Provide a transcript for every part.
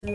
On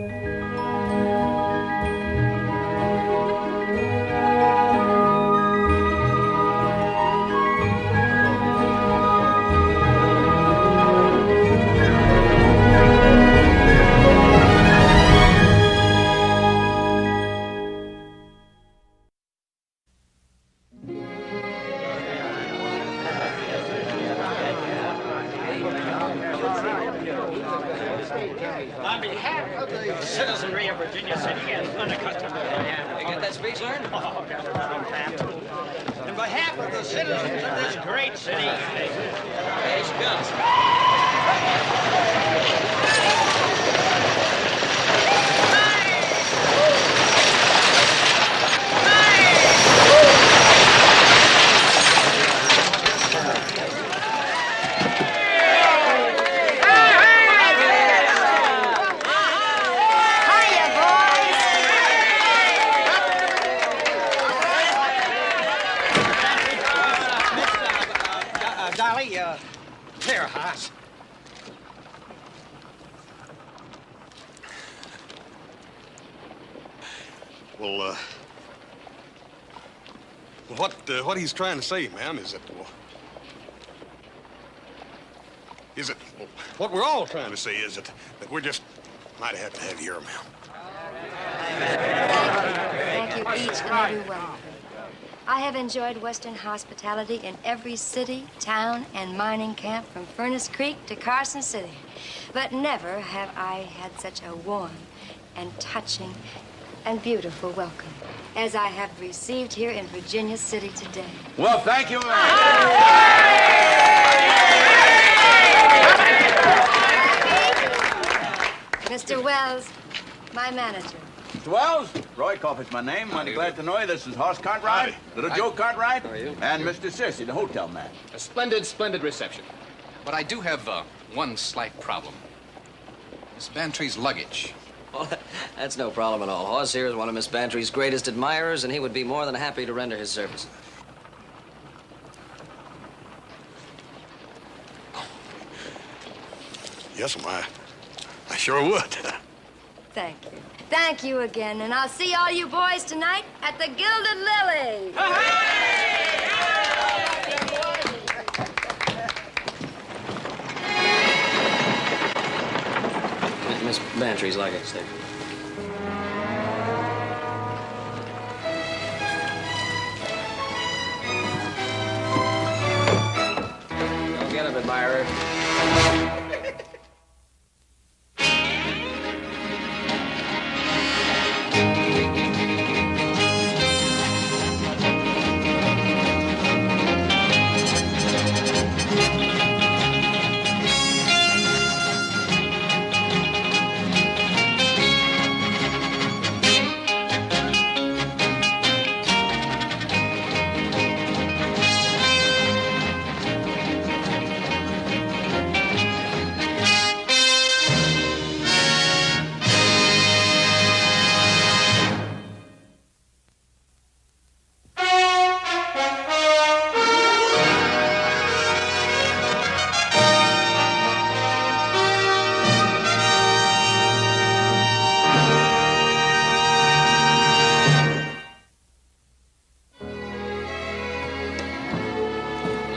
behalf of the citizenry of Virginia City and unaccustomed to You get that speech learned? Oh, got it on tap. On behalf of the citizens of this great city. Here she comes. Here, Hoss. Well, what he's trying to say, ma'am, is that, what we're all trying to say is that we're just mighty happy to have you here, ma'am. Thank you each and every one of you. I have enjoyed Western hospitality in every city, town, and mining camp from Furnace Creek to Carson City. But never have I had such a warm and touching and beautiful welcome as I have received here in Virginia City today. Well, thank you. Mr. Wells, my manager. Mr. Wells, Roy Coffey's my name. Mighty glad to know you. This is Hoss Cartwright, Little Joe Cartwright, and Mr. Searcy, the hotel man. A splendid, splendid reception. But I do have one slight problem. Miss Bantry's luggage. Well, that's no problem at all. Hoss here is one of Miss Bantry's greatest admirers, and he would be more than happy to render his services. Yes, ma'am. I sure would. Thank you. Thank you again, and I'll see all you boys tonight at the Gilded Lily. Miss Bantry's luggage, there. Go get him, admirer.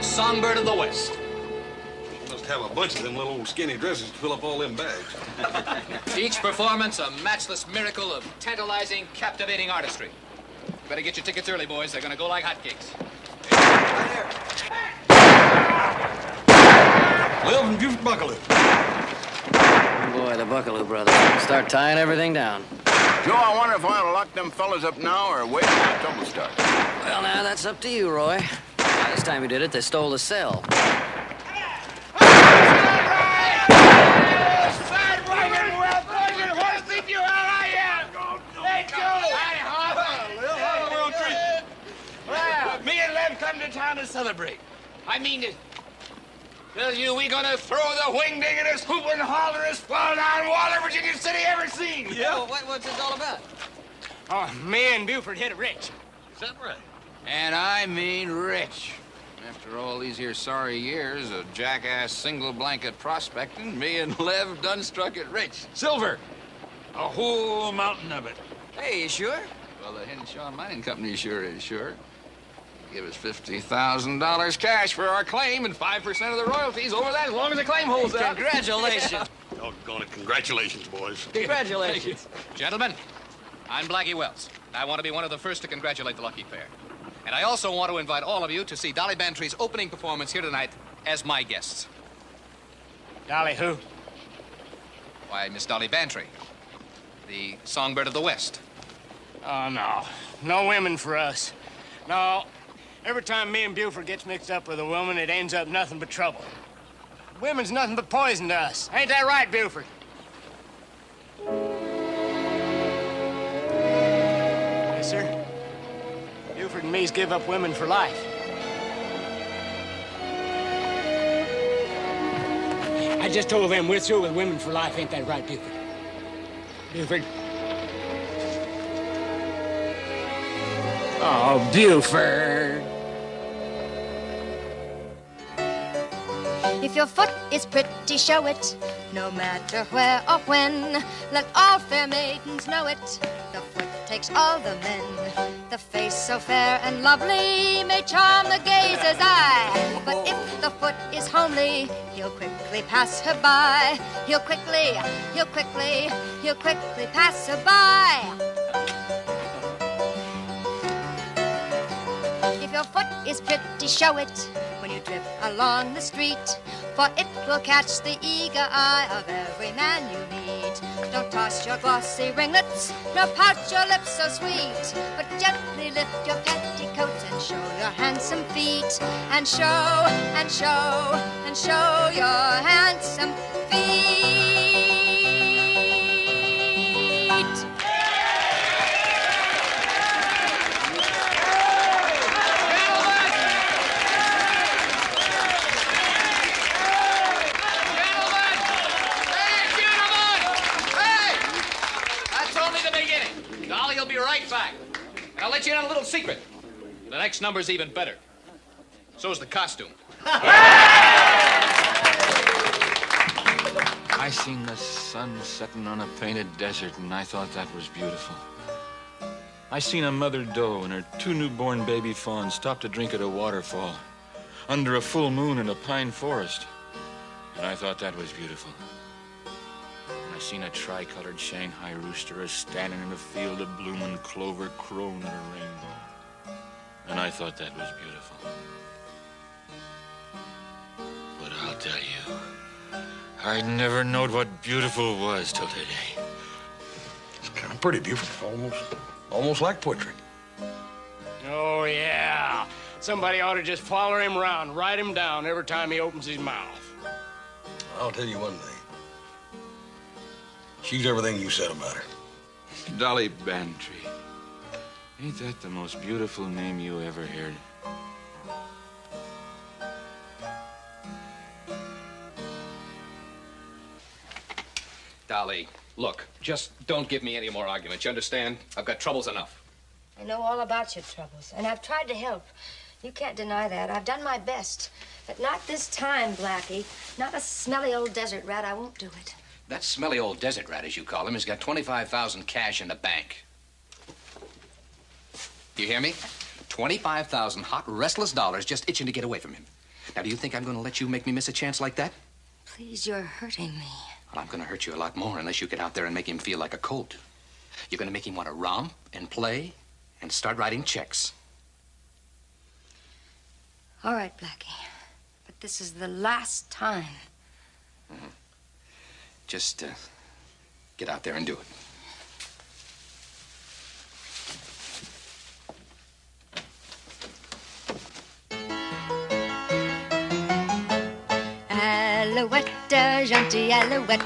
Songbird of the West. You must have a bunch of them little old skinny dresses to fill up all them bags. Each performance a matchless miracle of tantalizing, captivating artistry. Better get your tickets early, boys. They're gonna go like hotcakes. Live and Buford Buckaloo. Boy, the Buckaloo brothers. Start tying everything down. Joe, I wonder if I ought to lock them fellas up now or wait till the trouble starts. Well, now, that's up to you, Roy. Last time you did it, they stole the cell. Me and Lem come to town to celebrate. I mean to tell you, we gonna throw the wingdingest, hooping, holleringest, fall down water Virginia City ever seen. Yeah. Well, what's this all about? Oh, me and Buford hit it rich. Is that right? And I mean rich. After all these here sorry years of jackass single blanket prospecting, me and Lev done struck it rich. Silver. A whole mountain of it. Hey, you sure? Well, the Henshaw Mining Company sure is, sure. Give us $50,000 cash for our claim and 5% of the royalties over that as long as the claim holds out. Congratulations. Doggone it. Congratulations, boys. Congratulations. Gentlemen, I'm Blackie Wells. I want to be one of the first to congratulate the lucky pair. And I also want to invite all of you to see Dolly Bantry's opening performance here tonight as my guests. Dolly who? Why, Miss Dolly Bantry, the songbird of the West. Oh, no. No women for us. No. Every time me and Buford gets mixed up with a woman, it ends up nothing but trouble. Women's nothing but poison to us. Ain't that right, Buford? Yes, sir. Buford and me's give up women for life. I just told them we're through with women for life. Ain't that right, Buford? Buford? Oh, Buford. If your foot is pretty, show it, no matter where or when. Let all fair maidens know it. The foot takes all the men. The face so fair and lovely may charm the gazer's eye. But if the foot is homely, he'll quickly pass her by. He'll quickly pass her by. If your foot is pretty, show it when you trip along the street, for it will catch the eager eye of every man you meet. Don't toss your glossy ringlets, nor pout your lips so sweet, but gently lift your petticoats and show your handsome feet, and show your handsome feet. Dolly will be right back. And I'll let you in on a little secret. The next number's even better. So's the costume. I seen the sun setting on a painted desert, and I thought that was beautiful. I seen a mother doe and her 2 newborn baby fawns stop to drink at a waterfall under a full moon in a pine forest, and I thought that was beautiful. I seen a tri-colored Shanghai rooster standing in a field of blooming clover crowing at a rainbow. And I thought that was beautiful. But I'll tell you, I never knowed what beautiful was till today. It's kind of pretty, Buford. Almost like poetry. Oh, yeah. Somebody ought to just follow him around, write him down every time he opens his mouth. I'll tell you one thing. She's everything you said about her. Dolly Bantry. Ain't that the most beautiful name you ever heard? Dolly, look, just don't give me any more arguments. You understand? I've got troubles enough. I know all about your troubles, and I've tried to help. You can't deny that. I've done my best. But not this time, Blackie. Not a smelly old desert rat. I won't do it. That smelly old desert rat, as you call him, has got $25,000 cash in the bank. Do you hear me? 25,000 hot, restless dollars just itching to get away from him. Now, do you think I'm going to let you make me miss a chance like that? Please, you're hurting me. Well, I'm going to hurt you a lot more unless you get out there and make him feel like a colt. You're going to make him want to romp and play and start writing checks. All right, Blackie. But this is the last time. Mm-hmm. Just get out there and do it. Alouette, gentille alouette,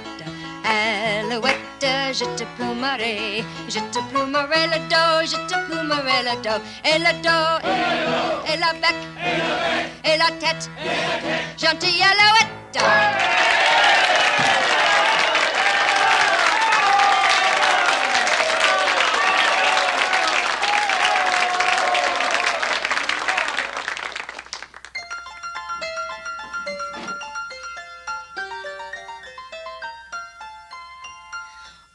alouette, je te plumerai, le dos, je te plumerai le dos, et le dos, et la bec, et la tête, gentille alouette.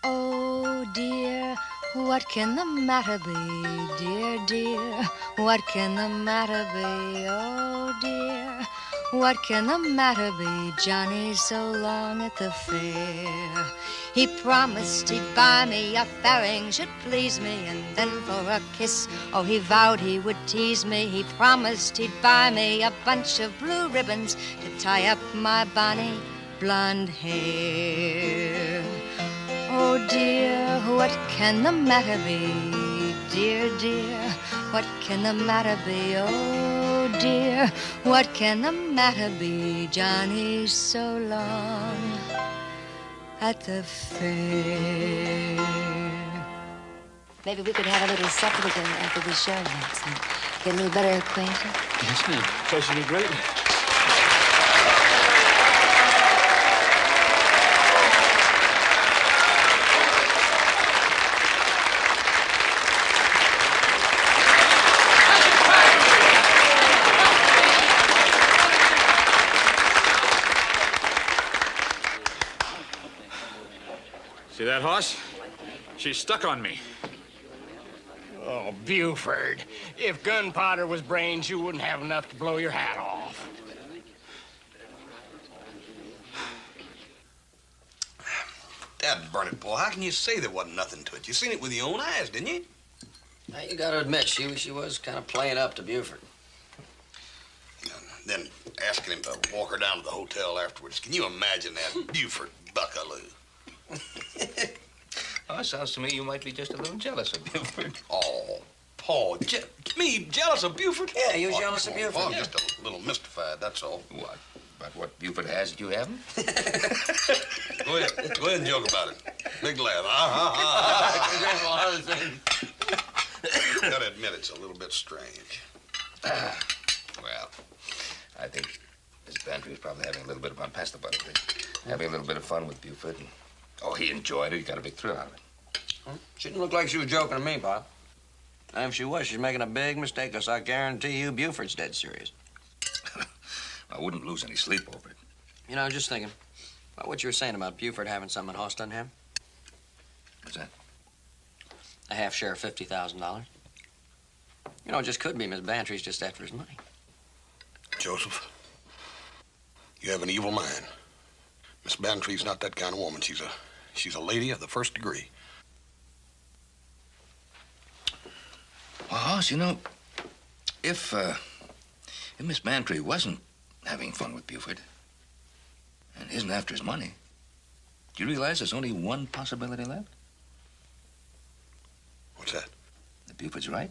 Oh, what can the matter be, dear, dear? What can the matter be, oh, dear? What can the matter be? Johnny's so long at the fair. He promised he'd buy me a fairing, should please me, and then for a kiss, oh, he vowed he would tease me. He promised he'd buy me a bunch of blue ribbons to tie up my bonny blonde hair. Oh, dear, what can the matter be, dear, dear? What can the matter be, oh, dear? What can the matter be? Johnny's so long at the fair. Maybe we could have a little supper together after the show next and get a little better acquainted. Yes, ma'am. Pleasure to be great. See that horse? She's stuck on me. Oh, Buford, if gunpowder was brains, you wouldn't have enough to blow your hat off. Dad burn it, Paul. How can you say there wasn't nothing to it? You seen it with your own eyes, didn't you? Now, you got to admit, she was kind of playing up to Buford. Then asking him to walk her down to the hotel afterwards. Can you imagine that? Buford buckaloo. Oh, it sounds to me you might be just a little jealous of Buford. Oh, Paul, me jealous of Buford? Yeah, you was jealous of Buford. Well, I'm just a little mystified, that's all. What? About what Buford has that you haven't? Go ahead and joke about it. Big laugh. Gotta admit, it's a little bit strange. Well, I think Miss Bantry was probably having a little bit of pass the butter thing. Having a little bit of fun with Buford. And, oh, he enjoyed it. He got a big thrill out of it. She didn't look like she was joking to me, Pop. And if she was, she's making a big mistake, because I guarantee you Buford's dead serious. I wouldn't lose any sleep over it. You know, just thinking about what you were saying about Buford having something Hoss doesn't have. What's that? A half share of $50,000. You know, it just could be Miss Bantry's just after his money. Joseph, you have an evil mind. Miss Bantry's not that kind of woman. She's a lady of the first degree. Well, Hoss, you know, if Miss Bantry wasn't having fun with Buford and isn't after his money, do you realize there's only one possibility left? What's that? That Buford's right.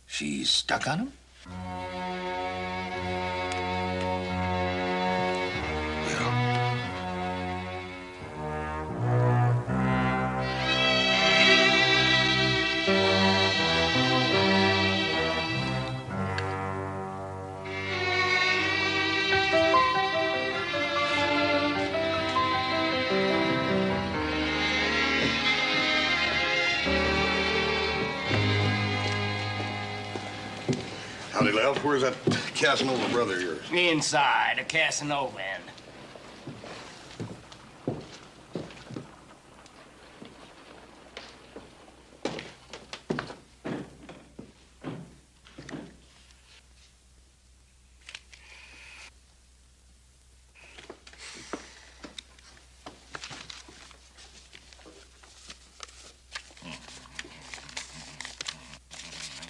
She's stuck on him. Howdy, Lel. Where's that Casanova brother of yours? Inside, a Casanova end.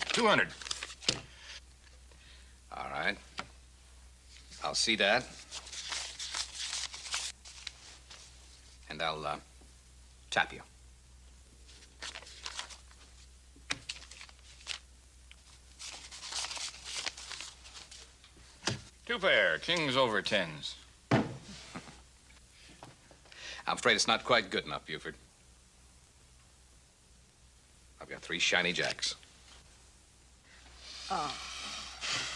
$200. All right. I'll see that. And I'll, tap you. Two pair, kings over tens. I'm afraid it's not quite good enough, Buford. I've got 3 shiny jacks. Oh.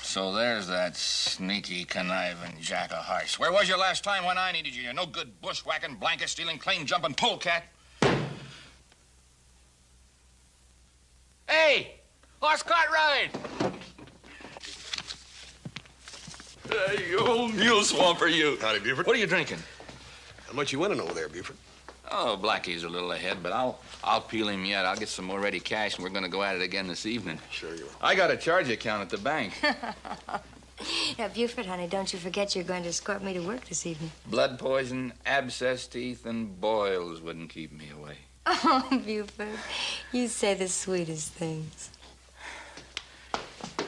So there's that sneaky, conniving jack of hearts. Where was you last time when I needed you? You no good bushwhacking, blanket-stealing, claim-jumping polecat. Hey! Horse cart ride! You old mule swamper, you. Howdy, Buford. What are you drinking? How much you winning over there, Buford? Oh, Blackie's a little ahead, but I'll peel him yet. I'll get some more ready cash, and we're going to go at it again this evening. Sure you will. I got a charge account at the bank. Now, Buford, honey, don't you forget you're going to escort me to work this evening. Blood poison, abscess teeth, and boils wouldn't keep me away. Oh, Buford, you say the sweetest things.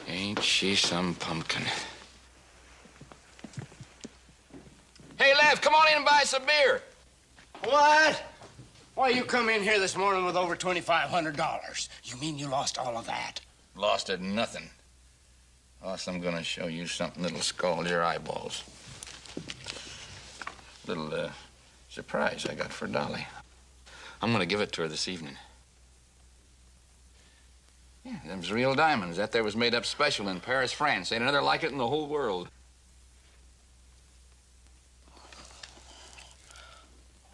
Ain't she some pumpkin? Hey, Lev, come on in and buy some beer. What? Why, you come in here this morning with over $2,500. You mean you lost all of that? Lost it nothing. Lost, I'm gonna show you something that'll scald your eyeballs. Little, surprise I got for Dolly. I'm gonna give it to her this evening. Yeah, them's real diamonds. That there was made up special in Paris, France. Ain't another like it in the whole world.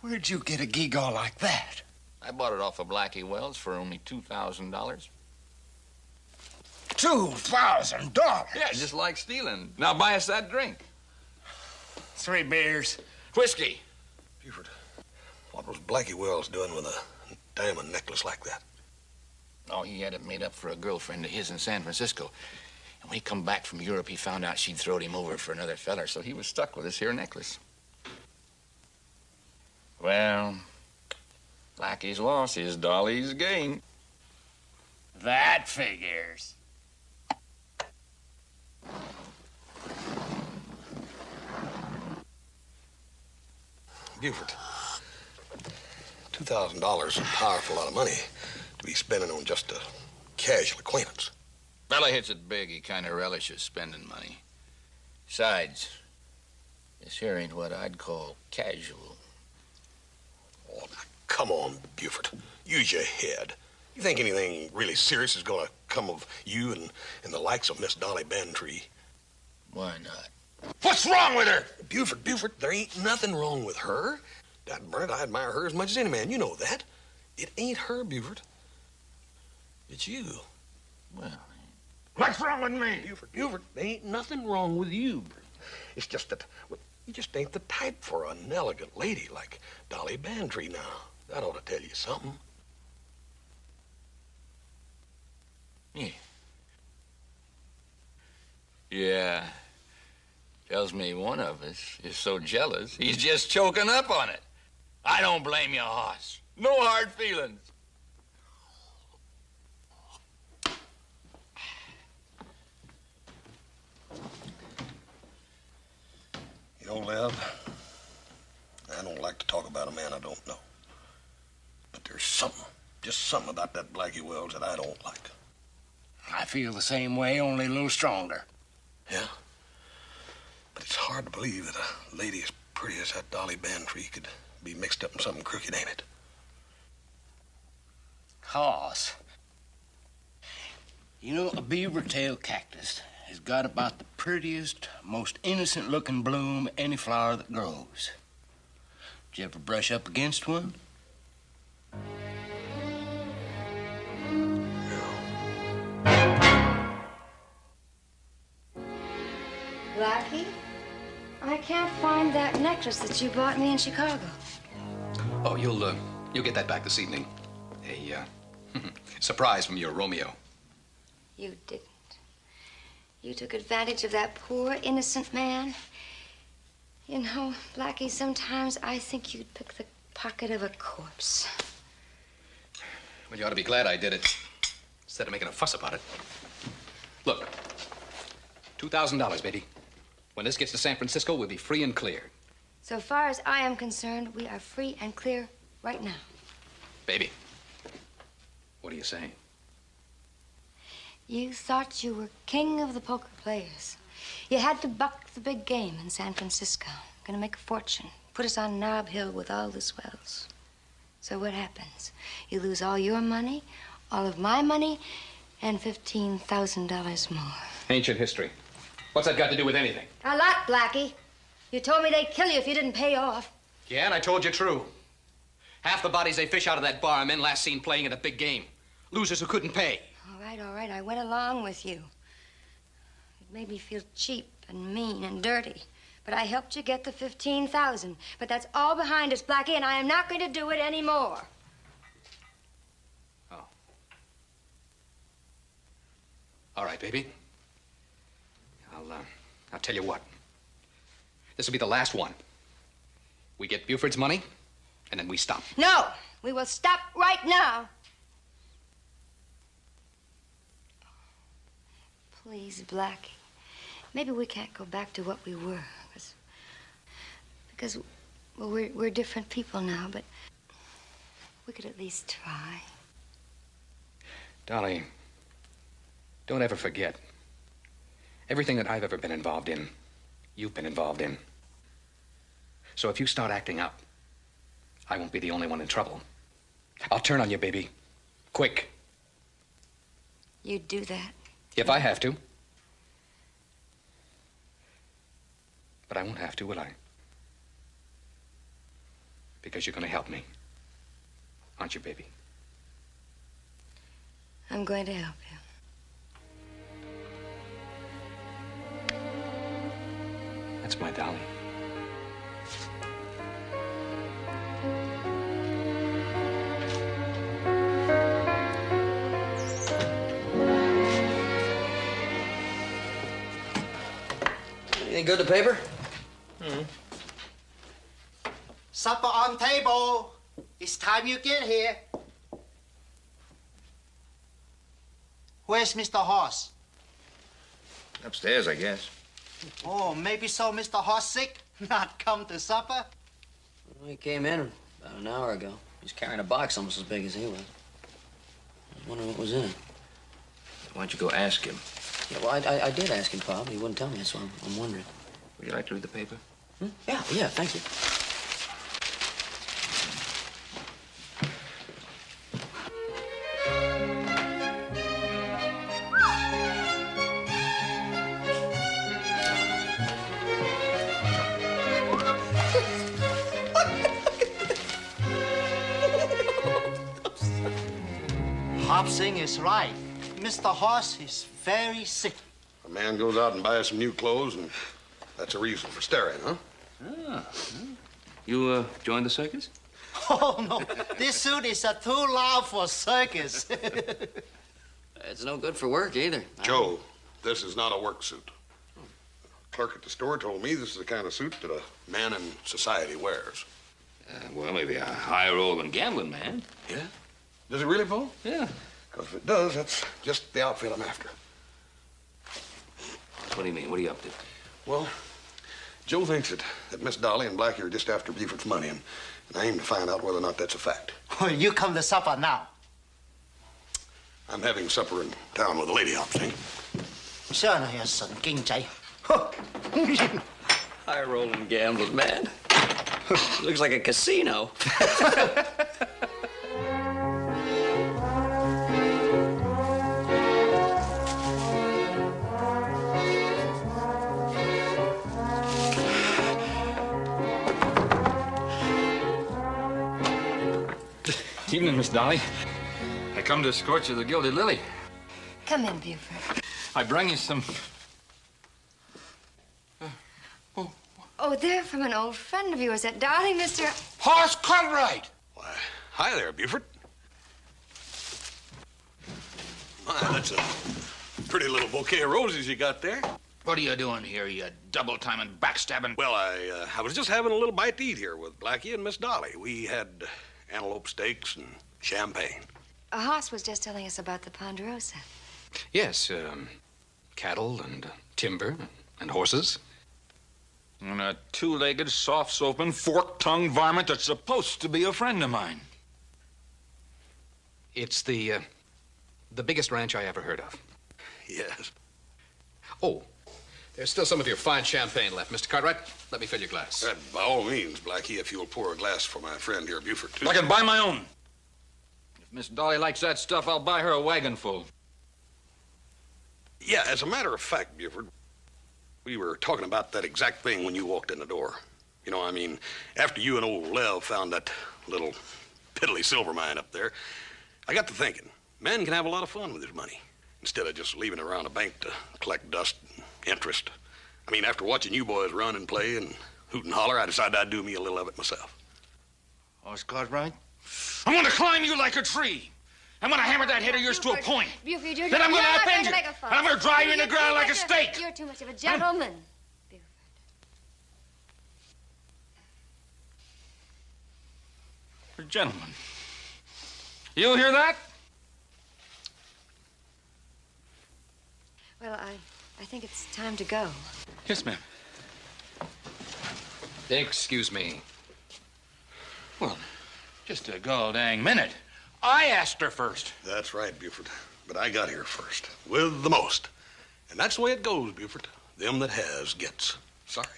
Where'd you get a gewgaw like that? I bought it off of Blackie Wells for only $2,000. $2,000? Yeah, just like stealing. Now buy us that drink. 3 beers. Whiskey. Buford, what was Blackie Wells doing with a diamond necklace like that? Oh, he had it made up for a girlfriend of his in San Francisco. And when he come back from Europe, he found out she'd throwed him over for another feller, so he was stuck with this here necklace. Well, Blackie's loss is Dolly's gain. That figures. Buford, $2,000 is a powerful lot of money to be spending on just a casual acquaintance. Fella hits it big, he kind of relishes spending money. Besides, this here ain't what I'd call casual. Oh, now, come on, Buford. Use your head. You think anything really serious is going to come of you and the likes of Miss Dolly Bantry? Why not? What's wrong with her? Buford, there ain't nothing wrong with her. Dad Brent, I admire her as much as any man. You know that. It ain't her, Buford. It's you. Well, what's wrong with me? Buford, there ain't nothing wrong with you. It's just that you just ain't the type for an elegant lady like Dolly Bantry now. That ought to tell you something. Yeah. Tells me one of us is so jealous, he's just choking up on it. I don't blame you, hoss. No hard feelings. You know, Lev, I don't like to talk about a man I don't know. But there's something, just something about that Blackie Wells that I don't like. I feel the same way, only a little stronger. Yeah? But it's hard to believe that a lady as pretty as that Dolly Bantry could be mixed up in something crooked, ain't it? Hoss, you know, a beaver tail cactus has got about the prettiest, most innocent-looking bloom any flower that grows. Did you ever brush up against one? Blackie, I can't find that necklace that you bought me in Chicago. Oh, you'll get that back this evening. A surprise from your Romeo. You didn't. You took advantage of that poor, innocent man. You know, Blackie, sometimes I think you'd pick the pocket of a corpse. Well, you ought to be glad I did it, instead of making a fuss about it. Look, $2,000, baby. When this gets to San Francisco, we'll be free and clear. So far as I am concerned, we are free and clear right now. Baby, what are you saying? You thought you were king of the poker players. You had to buck the big game in San Francisco. Gonna make a fortune. Put us on Nob Hill with all the swells. So what happens? You lose all your money, all of my money, and $15,000 more. Ancient history. What's that got to do with anything? A lot, Blackie. You told me they'd kill you if you didn't pay off. Yeah, and I told you true. Half the bodies they fish out of that bar are men last seen playing at a big game. Losers who couldn't pay. All right. I went along with you. It made me feel cheap and mean and dirty. But I helped you get the 15,000. But that's all behind us, Blackie, and I am not going to do it anymore. Oh. All right, baby. I'll tell you what. This will be the last one. We get Buford's money, and then we stop. No, we will stop right now. Please, Blackie. Maybe we can't go back to what we were. Because well, we're different people now, but we could at least try. Dolly, don't ever forget. Everything that I've ever been involved in, you've been involved in. So if you start acting up, I won't be the only one in trouble. I'll turn on you, baby. Quick. You'd do that? If I have to. But I won't have to, will I? Because you're going to help me. Aren't you, baby? I'm going to help you. That's my Dolly. Anything good to paper? Supper on table. It's time you get here. Where's Mr. Hoss? Upstairs, I guess. Oh, maybe so Mr. Hoss sick? Not come to supper? Well, he came in about an hour ago. He's carrying a box almost as big as he was. I was wondering what was in it. Why don't you go ask him? Yeah, well, I did ask him, Pop. He wouldn't tell me, so I'm wondering. Would you like to read the paper? Yeah, thank you. Hobson is right. Mr. Hoss is very sick. A man goes out and buys some new clothes, and that's a reason for staring, huh? Ah. You, joined the circus? Oh, no. This suit is too loud for circus. It's no good for work either. Joe, this is not a work suit. Clerk at the store told me this is the kind of suit that a man in society wears. Well, maybe a high-rolling gambling man. Yeah? Does it really, Paul? Yeah. Because if it does, that's just the outfit I'm after. What do you mean? What are you up to? Well, Joe thinks that Miss Dolly and Blackie are just after Buford's money, and I aim to find out whether or not that's a fact. Well, you come to supper now. I'm having supper in town with a lady Hobson. 真係神經仔。 High-rolling gambling man. Looks like a casino. Evening, Miss Dolly. I come to escort you to the Gilded Lily. Come in, Buford. I bring you some... Oh, they're from an old friend of yours, that darling Mr. Hoss Cartwright! Why, hi there, Buford. My, that's a pretty little bouquet of roses you got there. What are you doing here, you double-timing, backstabbing? Well, I was just having a little bite to eat here with Blackie and Miss Dolly. We had antelope steaks and champagne. Hoss was just telling us about the Ponderosa. Yes, cattle and timber and horses. And a two-legged, soft-soaping, fork-tongued varmint that's supposed to be a friend of mine. It's the biggest ranch I ever heard of. Yes. Oh, there's still some of your fine champagne left. Mr. Cartwright, let me fill your glass. By all means, Blackie, if you'll pour a glass for my friend here, Buford, too. I can buy my own. If Miss Dolly likes that stuff, I'll buy her a wagon full. Yeah, as a matter of fact, Buford, we were talking about that exact thing when you walked in the door. You know, I mean, after you and old Lev found that little piddly silver mine up there, I got to thinking, man can have a lot of fun with his money instead of just leaving it around a bank to collect dust and interest. I mean, after watching you boys run and play and hoot and holler, I decided I'd do me a little of it myself. Horse Cartwright? I'm gonna climb you like a tree. I'm gonna hammer that head of yours to a point. Buford, Then I'm gonna upend you. And I'm gonna drive you in the ground like a stake. You're too much of a gentleman. Gentlemen, you hear that? Well, I think it's time to go. Yes, ma'am. Excuse me. Well, just a gall-dang minute. I asked her first. That's right, Buford. But I got here first, with the most. And that's the way it goes, Buford. Them that has gets. Sorry.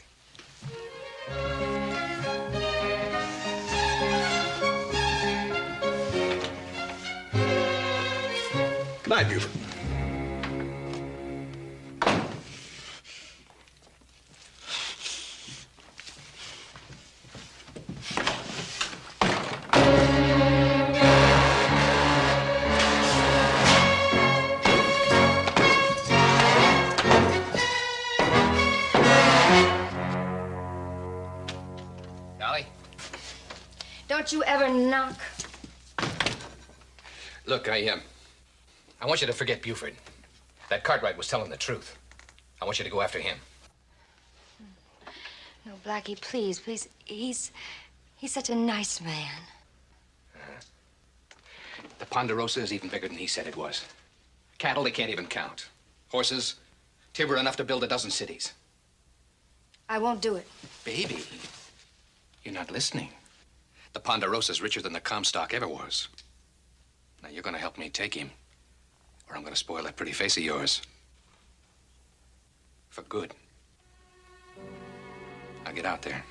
Good night, Buford. Dolly? Don't you ever knock. Look, I want you to forget Buford. That Cartwright was telling the truth. I want you to go after him. No, Blackie, please. He's such a nice man. The Ponderosa is even bigger than he said it was. Cattle they can't even count. Horses, timber enough to build a dozen cities. I won't do it. Baby, you're not listening. The Ponderosa's richer than the Comstock ever was. Now, you're gonna help me take him, or I'm gonna spoil that pretty face of yours. For good. Now, get out there.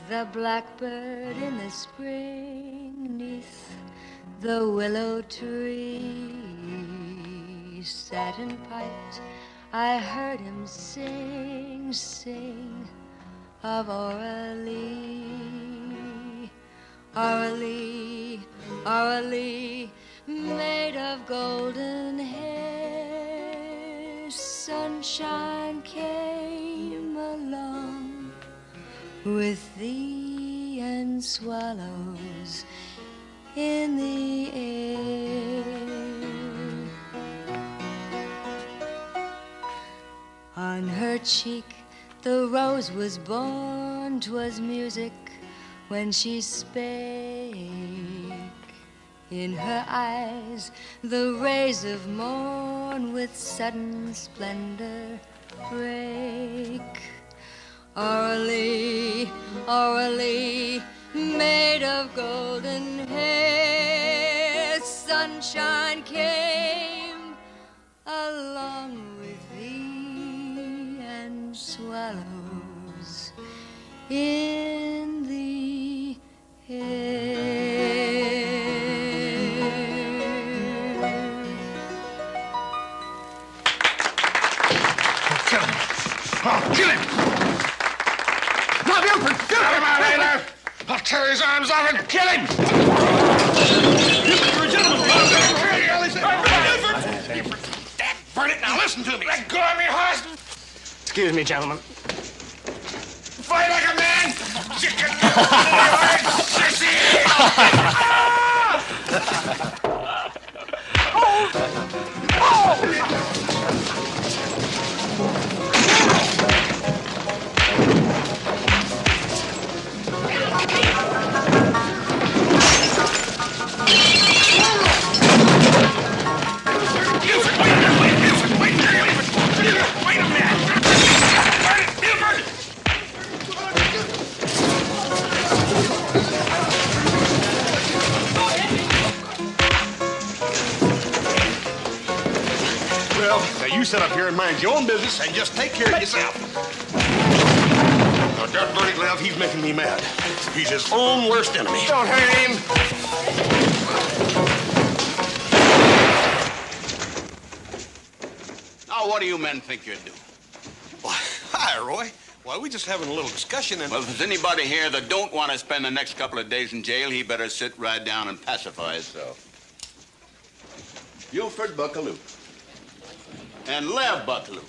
The blackbird in the spring 'neath the willow tree sat and piped. I heard him sing of Aurelie, Aurelie, Aurelie, made of golden hair. Sunshine came along with thee and swallows in the air. On her cheek the rose was born, 'twas music when she spake. In her eyes the rays of morn with sudden splendor break. Aurelie, Aurelie, made of golden hair. Sunshine came along with thee and swallows in the air. I'll kill him! Buford! Get him out of there! I'll tear his arms off and kill him! You're a gentleman! Buford! Dad, burn it! Now listen to me! Let go of me, horse! Excuse me, gentlemen. Fight like a man! Chicken! Hard sissy! Now you sit up here and mind your own business and just take care of yourself. Now, that dirty glove, he's making me mad. He's his own worst enemy. Don't hurt him! Now, what do you men think you're doing? Why, hi, Roy. Why, we just having a little discussion and... Well, if there's anybody here that don't want to spend the next couple of days in jail, he better sit right down and pacify himself. Buford Buckaloo. And Lev Buckaloo.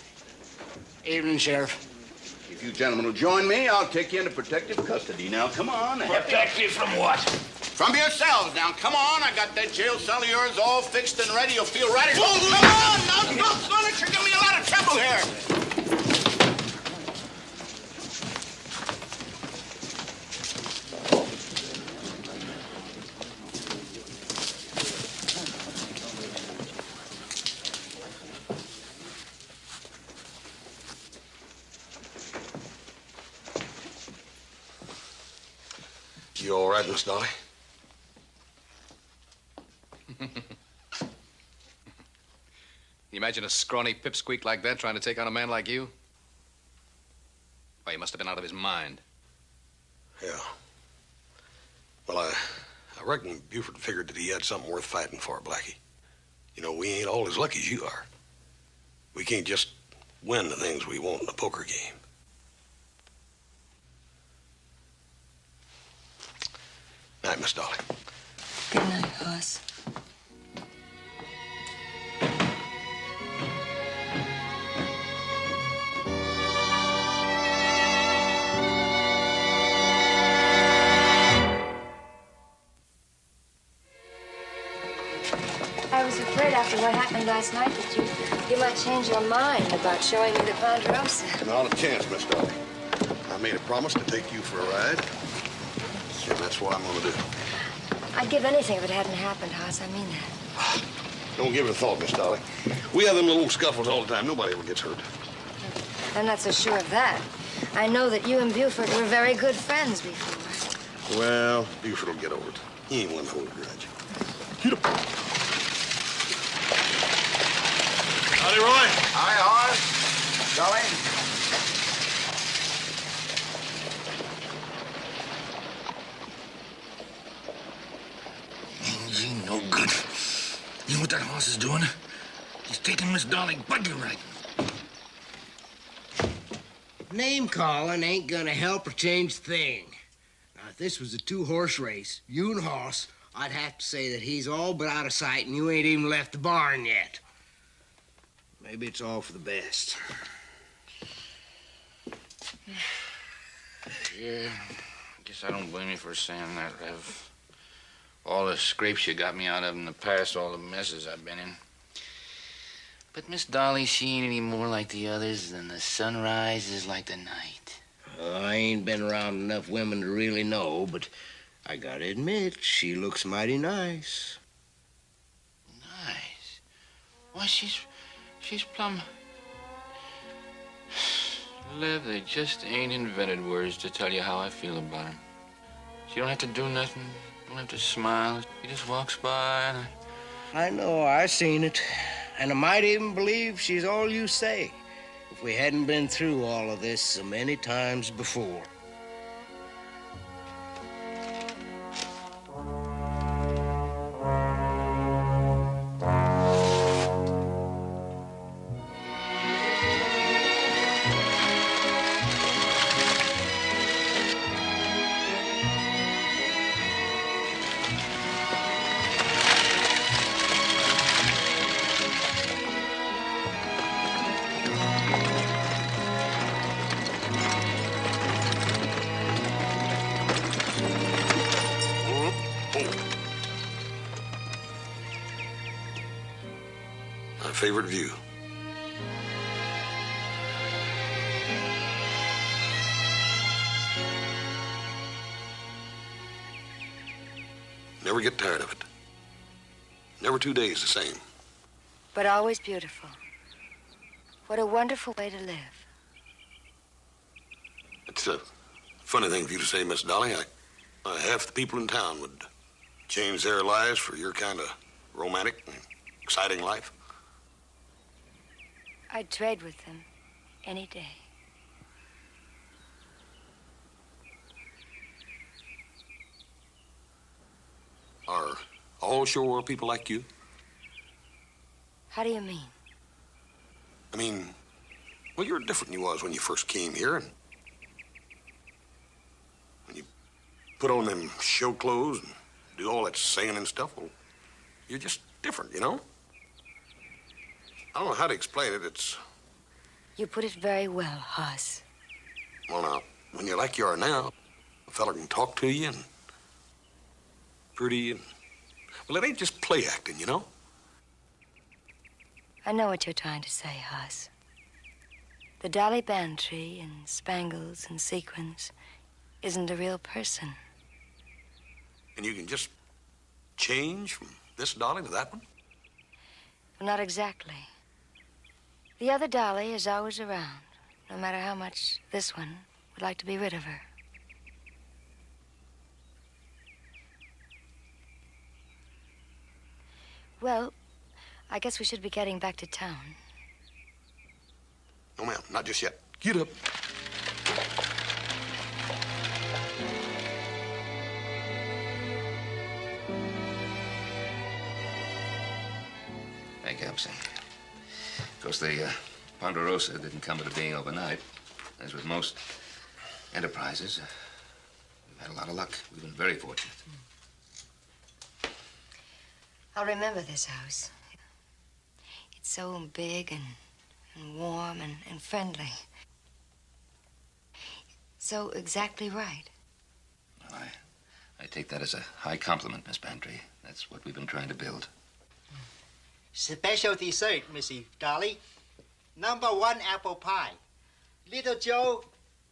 Evening, Sheriff. If you gentlemen will join me, I'll take you into protective custody. Now, come on. Protective from what? From yourselves. Now, come on. I got that jail cell of yours all fixed and ready. You'll feel right at home. Come on. Now, don't let you give me a lot of trouble here. You all right, Miss Dolly? You imagine a scrawny pipsqueak like that trying to take on a man like you? Why, he must have been out of his mind. Yeah. Well, I reckon Buford figured that he had something worth fighting for, Blackie. You know, we ain't all as lucky as you are. We can't just win the things we want in a poker game. Night, Miss Dolly. Good night, Hoss. I was afraid after what happened last night that you might change your mind about showing me the Ponderosa. Not a chance, Miss Dolly. I made a promise to take you for a ride, and that's what I'm gonna do. I'd give anything if it hadn't happened, Hoss. I mean that. Don't give it a thought, Miss Dolly. We have them little scuffles all the time. Nobody ever gets hurt. I'm not so sure of that. I know that you and Buford were very good friends before. Well, Buford will get over it. He ain't one to hold a grudge. Shoot him. Howdy, Roy. Hi, Hoss. Dolly. Ain't no good. You know what that horse is doing? He's taking Miss Dolly buggy riding. Name calling ain't gonna help or change a thing. Now, if this was a two-horse race, you and Hoss, I'd have to say that he's all but out of sight and you ain't even left the barn yet. Maybe it's all for the best. Yeah, I guess I don't blame you for saying that, Rev. All the scrapes you got me out of in the past, all the messes I've been in. But Miss Dolly, she ain't any more like the others than the sunrise is like the night. I ain't been around enough women to really know, but I gotta admit, she looks mighty nice. Nice? Why, she's plumb... Lev, they just ain't invented words to tell you how I feel about her. She don't have to do nothing, don't have to smile. She just walks by and I know, I seen it. And I might even believe she's all you say, if we hadn't been through all of this so many times before. Favorite view. Never get tired of it. Never 2 days the same. But always beautiful. What a wonderful way to live. It's a funny thing for you to say, Miss Dolly. Half the people in town would change their lives for your kind of romantic and exciting life. I'd trade with them any day. Are all shore people like you? How do you mean? I mean, well, you're different than you was when you first came here. And when you put on them show clothes and do all that singing and stuff, well, you're just different, you know? I don't know how to explain it. It's... You put it very well, Hoss. Well, now, when you're like you are now, a fella can talk to you and pretty and... Well, it ain't just play acting, you know? I know what you're trying to say, Hoss. The Dolly Bantry in spangles and sequins isn't a real person. And you can just change from this Dolly to that one? Well, not exactly. The other Dolly is always around, no matter how much this one would like to be rid of her. Well, I guess we should be getting back to town. No, ma'am, not just yet. Get up. Thank you, Hobson. Of course, the Ponderosa didn't come into being overnight. As with most enterprises, we've had a lot of luck. We've been very fortunate. I'll remember this house. It's so big and warm and friendly. So exactly right. Well, I take that as a high compliment, Miss Bantry. That's what we've been trying to build. Special dessert, Missy Dolly. #1 apple pie. Little Joe,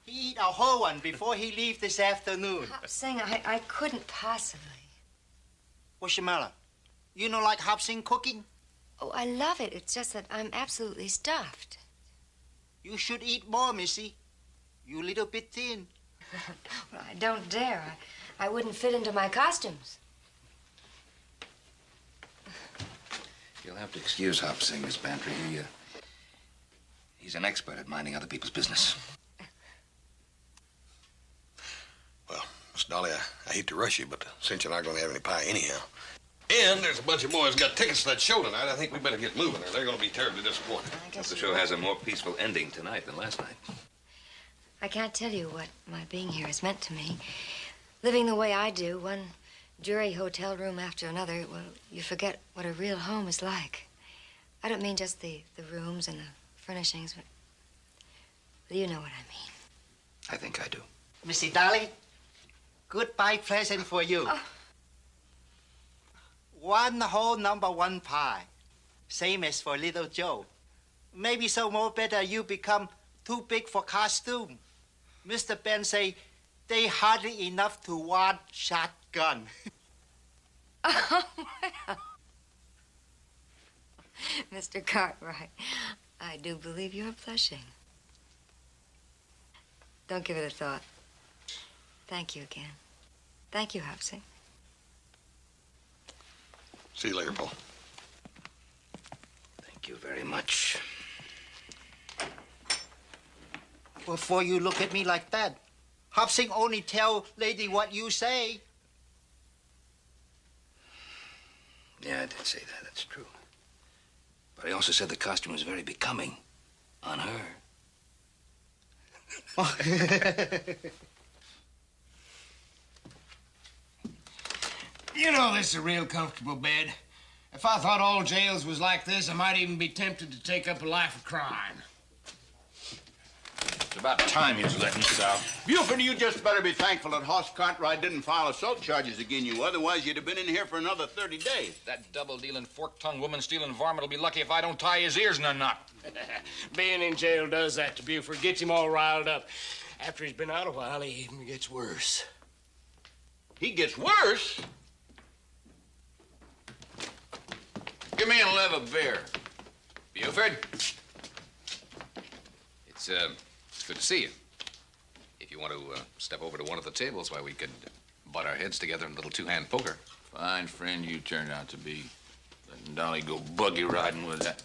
he eat a whole one before he leave this afternoon. Hop-Sing, I couldn't possibly. What's the matter? You don't like Hop-Sing cooking? Oh, I love it. It's just that I'm absolutely stuffed. You should eat more, Missy. You little bit thin. Well, I don't dare. I wouldn't fit into my costumes. You'll have to excuse Hop-Sing, Miss Bantry. He's an expert at minding other people's business. Well, Miss Dolly, I hate to rush you, but since you're not going to have any pie anyhow, and there's a bunch of boys got tickets to that show tonight, I think we better get moving or they're going to be terribly disappointed. The show has a more peaceful ending tonight than last night. I can't tell you what my being here has meant to me. Living the way I do, one jury hotel room after another, well, you forget what a real home is like. I don't mean just the rooms and the furnishings, but you know what I mean. I think I do. Missy Dolly, goodbye present for you. Oh. One whole #1 pie. Same as for little Joe. Maybe so more better you become too big for costume. Mr. Ben say they hardly enough to one shotgun. Oh, well. Mr. Cartwright, I do believe you're blushing. Don't give it a thought. Thank you again. Thank you, Hop-Sing. See you later, Paul. Thank you very much. Before you look at me like that, Hop-Sing only tell lady what you say. Yeah, I did say that. That's true. But I also said the costume was very becoming on her. You know this is a real comfortable bed. If I thought all jails was like this, I might even be tempted to take up a life of crime. It's about time you let us out. Buford, you just better be thankful that Hoss Cartwright didn't file assault charges against you. Otherwise, you'd have been in here for another 30 days. That double-dealing, fork-tongued, woman-stealing varmint will be lucky if I don't tie his ears in a knot. Being in jail does that to Buford. Gets him all riled up. After he's been out a while, he even gets worse. He gets worse? Give me a leather beer. Buford? It's good to see you. If you want to step over to one of the tables, why, we could butt our heads together in a little two-hand poker. Fine friend you turned out to be. Letting Dolly go buggy riding with that.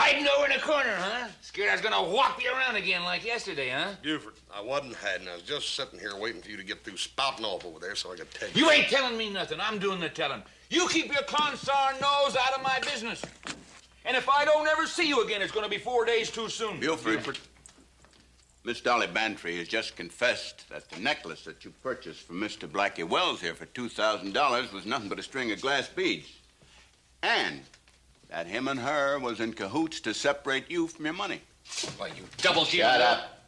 hiding over in a corner, huh? Scared I was gonna whop you around again like yesterday, huh? Buford, I wasn't hiding. I was just sitting here waiting for you to get through spouting off over there so I could tell you. You ain't telling me nothing. I'm doing the telling. You keep your consarn nose out of my business. And if I don't ever see you again, it's gonna be 4 days too soon. Buford, Miss Dolly Bantry has just confessed that the necklace that you purchased from Mr. Blackie Wells here for $2,000 was nothing but a string of glass beads. And that him and her was in cahoots to separate you from your money. Why, you double deal. Shut up.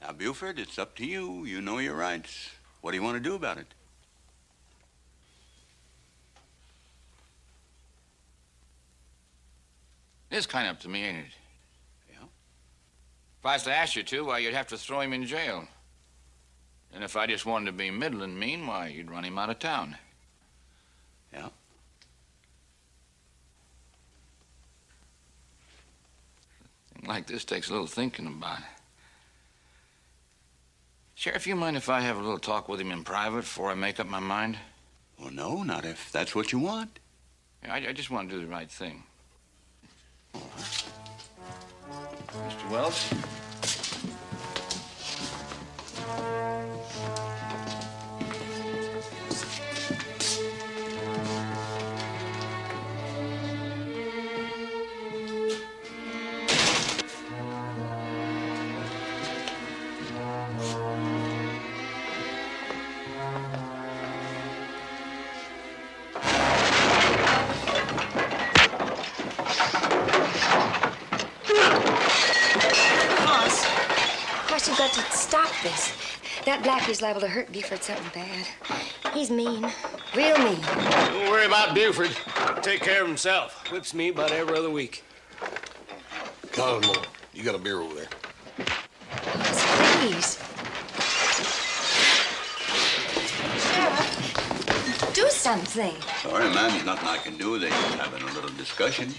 Now, Buford, it's up to you. You know your rights. What do you want to do about it? It's kind of up to me, ain't it? Yeah. If I was to ask you to, why, you'd have to throw him in jail. And if I just wanted to be middling mean, why, you'd run him out of town. Yeah. Thing like this takes a little thinking about. Sheriff, you mind if I have a little talk with him in private before I make up my mind? Well, no, not if that's what you want. Yeah, I just want to do the right thing. Mr. Wells? You've got to stop this. That Blackie's liable to hurt Buford something bad. He's mean. Real mean. Don't worry about Buford. He'll take care of himself. Whips me about every other week. Cosmo, you got a beer over there. Please. Sheriff, do something. Sorry, ma'am. There's nothing I can do. They're just having a little discussion.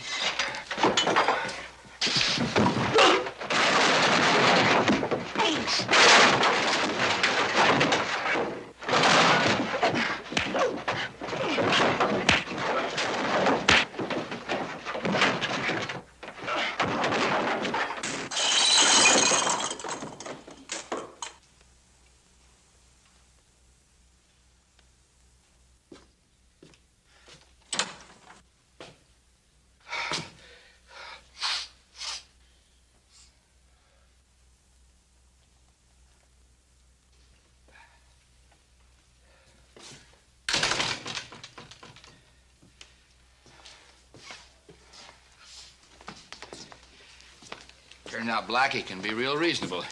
Turns out Blackie can be real reasonable.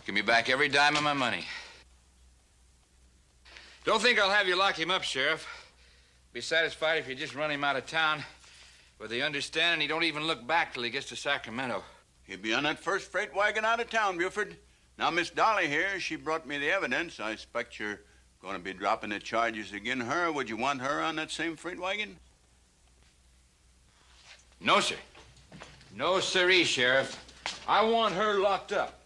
Give me back every dime of my money. Don't think I'll have you lock him up, Sheriff. Be satisfied if you just run him out of town with the understanding he don't even look back till he gets to Sacramento. He'll be on that first freight wagon out of town, Buford. Now, Miss Dolly here, she brought me the evidence. I expect you're going to be dropping the charges against her. Would you want her on that same freight wagon? No, sir. No, sirree, Sheriff. I want her locked up.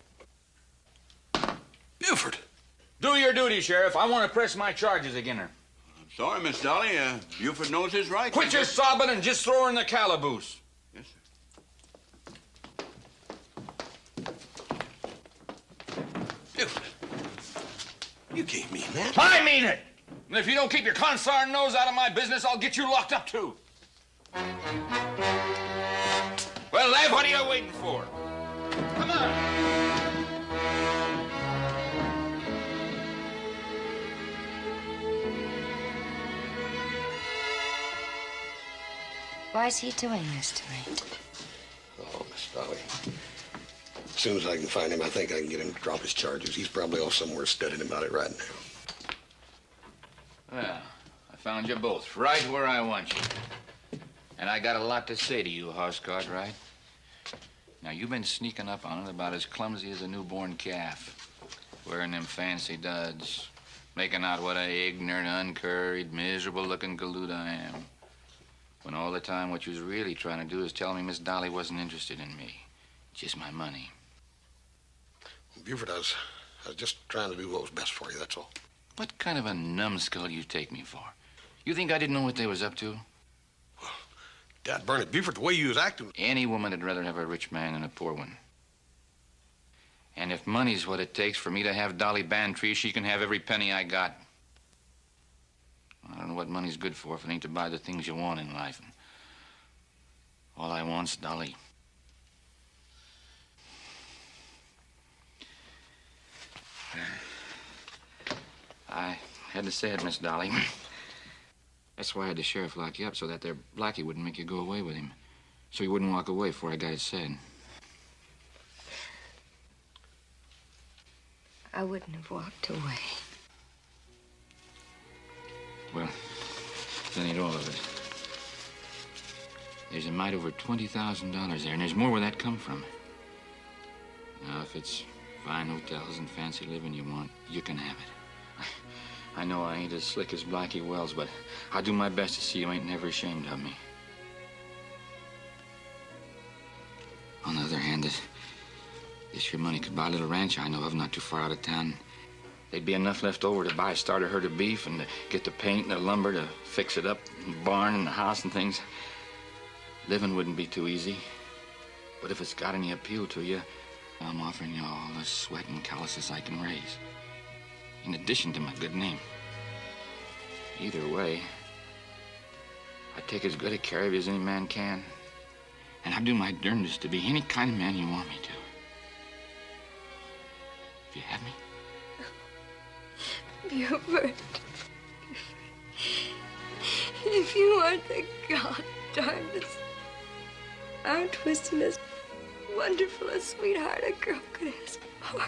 Buford! Do your duty, Sheriff. I want to press my charges against her. I'm sorry, Miss Dolly. Buford knows his rights. Quit your sobbing and just throw her in the calaboose. Yes, sir. Buford, you can't mean that. I mean it! And if you don't keep your consarn nose out of my business, I'll get you locked up, too. Well, lad, what are you waiting for? Come on. Why is he doing this to me? Oh, Miss Dolly. As soon as I can find him, I think I can get him to drop his charges. He's probably off somewhere studying about it right now. Well, I found you both right where I want you. And I got a lot to say to you, horse cart, right? Now, you've been sneaking up on it about as clumsy as a newborn calf. Wearing them fancy duds. Making out what a ignorant, uncurried, miserable-looking galoot I am. When all the time what you was really trying to do is tell me Miss Dolly wasn't interested in me. Just my money. Buford, I was just trying to do what was best for you, that's all. What kind of a numbskull you take me for? You think I didn't know what they was up to? God burn it, Buford, the way you was acting. Any woman would rather have a rich man than a poor one. And if money's what it takes for me to have Dolly Bantry, she can have every penny I got. I don't know what money's good for if it ain't to buy the things you want in life. And all I want's Dolly. I had to say it, Miss Dolly. That's why I had the sheriff lock you up, so that there Blackie wouldn't make you go away with him. So he wouldn't walk away before I got it said. I wouldn't have walked away. Well, that ain't all of it. There's a mite over $20,000 there, and there's more where that come from. Now, if it's fine hotels and fancy living you want, you can have it. I know I ain't as slick as Blackie Wells, but I'll do my best to see you ain't never ashamed of me. On the other hand, this here money could buy a little ranch I know of not too far out of town. There'd be enough left over to buy a starter herd of beef and to get the paint and the lumber to fix it up, and the barn and the house and things. Living wouldn't be too easy. But if it's got any appeal to you, I'm offering you all the sweat and calluses I can raise. In addition to my good name. Either way, I take as good a care of you as any man can. And I do my darndest to be any kind of man you want me to. If you have me. Buford. If you aren't the god-darndest, arm-twistingest, wonderfulest sweetheart a girl could ask for.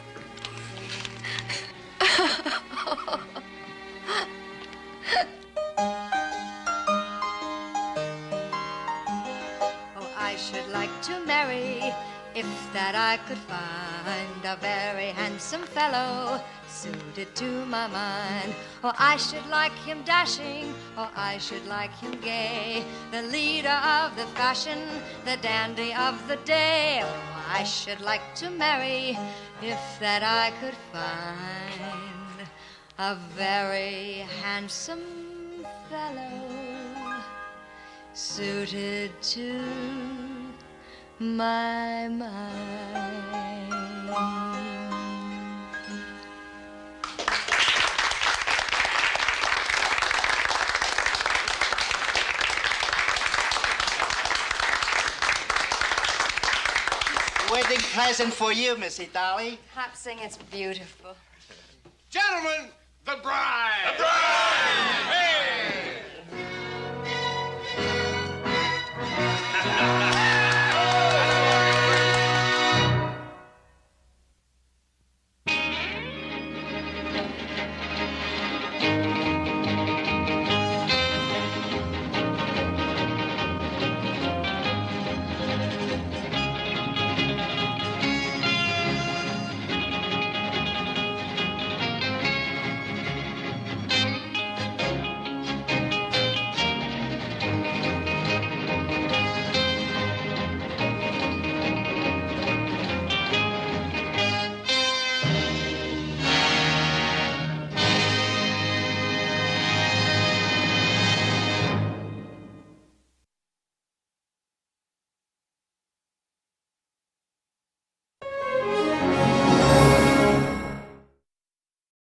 Oh, I should like to marry, if that I could find a very handsome fellow suited to my mind. Oh, I should like him dashing, oh, I should like him gay, the leader of the fashion, the dandy of the day. Oh, I should like to marry, if that I could find a very handsome fellow suited to my mind. Wedding present for you, Missy Dolly. Hop sing, it's beautiful. Gentlemen, the bride! The bride! Hey!